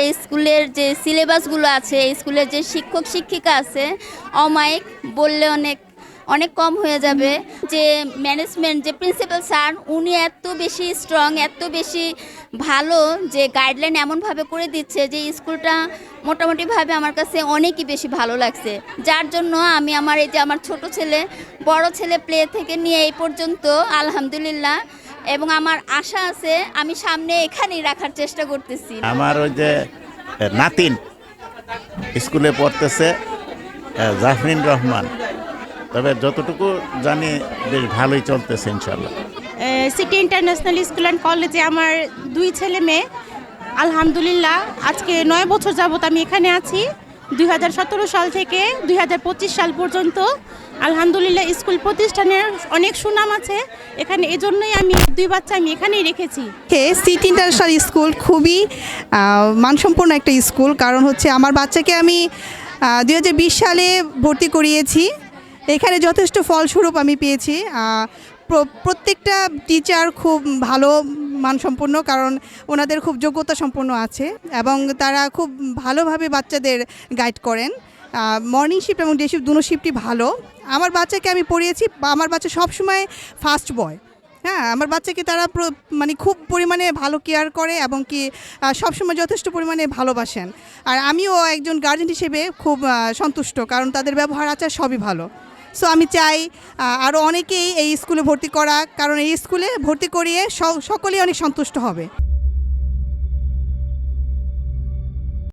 এই স্কুলের যে সিলেবাসগুলো আছে, এই স্কুলের যে শিক্ষক শিক্ষিকা আছে, অমায়িক বললে অনেক অনেক কম হয়ে যাবে। যে ম্যানেজমেন্ট, যে প্রিন্সিপাল স্যার, উনি এত বেশি স্ট্রং, এত বেশি ভালো, যে গাইডলাইন এমনভাবে করে দিচ্ছে যে স্কুলটা মোটামুটিভাবে আমার কাছে অনেকই বেশি ভালো লাগছে। যার জন্য আমি আমার এই যে আমার ছোট ছেলে, বড় ছেলে প্লে থেকে নিয়ে এই পর্যন্ত আলহামদুলিল্লাহ, এবং আমার আশা আছে আমি সামনে এখানেই রাখার চেষ্টা করতেছি। আমার ওই যে নাতিন স্কুলে পড়তেছে, জাফরিন রহমান, তবে যতটুকু জানি বেশ ভালোই চলতেছে ইনশাল্লাহ। সিটি ইন্টারন্যাশনাল স্কুল অ্যান্ড কলেজে আমার 2 ছেলে মেয়ে, আলহামদুলিল্লাহ আজকে 9 বছর যাবত আমি এখানে আছি। 2017 সাল থেকে 2025 সাল পর্যন্ত আলহামদুলিল্লাহ স্কুল প্রতিষ্ঠানের অনেক সুনাম আছে এখানে, এজন্যই আমি 2 বাচ্চা আমি এখানেই রেখেছি। সিটি ইন্টারন্যাশনাল স্কুল খুবই মানসম্পন্ন একটা স্কুল, কারণ হচ্ছে আমার বাচ্চাকে আমি 2020 সালে ভর্তি করিয়েছি। এখানে যথেষ্ট ফলস্বরূপ আমি পেয়েছি। প্রত্যেকটা টিচার খুব ভালো মানসম্পন্ন, কারণ ওনাদের খুব যোগ্যতা সম্পন্ন আছে এবং তারা খুব ভালোভাবে বাচ্চাদের গাইড করেন। মর্নিং শিফট এবং ডে শিফট দুটো শিফটই ভালো। আমার বাচ্চাকে আমি পড়িয়েছি, আমার বাচ্চা সবসময় ফার্স্ট বয়। হ্যাঁ, আমার বাচ্চাকে তারা মানে খুব পরিমাণে ভালো কেয়ার করে এবং কি সবসময় যথেষ্ট পরিমাণে ভালোবাসেন। আর আমিও একজন গার্জেন হিসেবে খুব সন্তুষ্ট, কারণ তাদের ব্যবহার আচার সবই ভালো। সো আমি চাই আরও অনেকেই এই স্কুলে ভর্তি করা, কারণ এই স্কুলে ভর্তি করিয়ে সকলেই অনেক সন্তুষ্ট হবে।